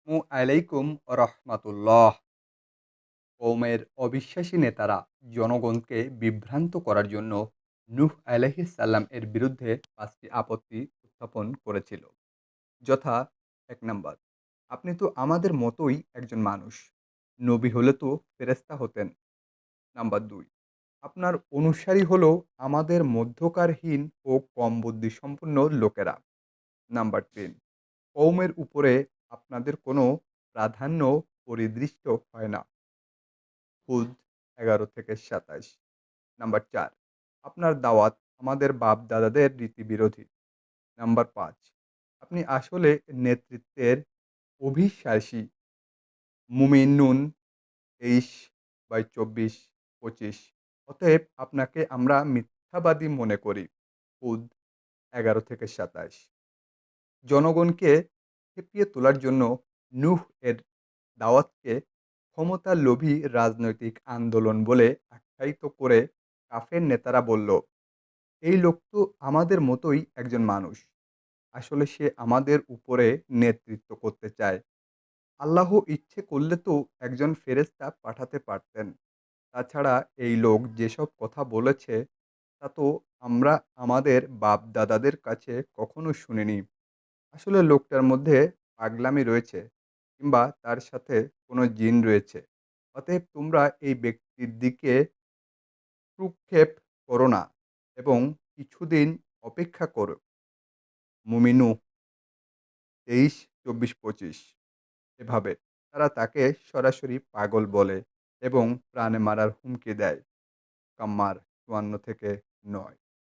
আলাইকুম রহমাতুল্লাহ। কওমের অবিশ্বাসী নেতারা জনগণকে বিভ্রান্ত করার জন্য নূহ আলাইহিস সালাম এর বিরুদ্ধে ৫টি আপত্তি উত্থাপন করেছিল। যথা ১ নাম্বার, আপনি তো আমাদের মতোই একজন মানুষ। নবী হলে তো ফেরেশতা হতেন। নাম্বার ২, আপনার অনুসারী হলো আমাদের মধ্যকারহীন ও কম বুদ্ধিসম্পন্ন লোকেরা। নাম্বার ৩, কওমের উপরে আপনাদের কোনো প্রাধান্য পরিদৃষ্ট হয় না। হুদ ১১-২৭। নাম্বার ৪, আপনার দাওয়াত আমাদের বাপ-দাদাদের রীতি-বিরোধী। নাম্বার ৫, আপনি আসলে নেতৃত্বের অভিশ্বাসী। মুমিনুন ২৩/২৪-২৫। অতএব আপনাকে আমরা মিথ্যাবাদী মনে করি। হুদ ১১-২৭। জনগণকে খেপিয়ে তোলার জন্য নূহ এর দাওয়াতকে ক্ষমতালোভী রাজনৈতিক আন্দোলন বলে আখ্যায়িত করে কাফের নেতারা বলল, এই লোক তো আমাদের মতোই একজন মানুষ। আসলে সে আমাদের উপরে নেতৃত্ব করতে চায়। আল্লাহ ইচ্ছে করলে তো একজন ফেরেশতা পাঠাতে পারতেন। তাছাড়া এই লোক যেসব কথা বলেছে তা তো আমরা আমাদের বাপ-দাদাদের কাছে কখনো শুনিনি। আসলে লোকটার মধ্যে পাগলামি রয়েছে কিংবা তার সাথে কোনো জিন রয়েছে। অতএব তোমরা এই ব্যক্তির দিকে ভ্রূক্ষেপ করো না এবং কিছুদিন অপেক্ষা করো। মুমিনু ২৩-২৪-২৫। এভাবে তারা তাকে সরাসরি পাগল বলে এবং প্রাণে মারার হুমকি দেয়। কাম্মার ৫৪-৯।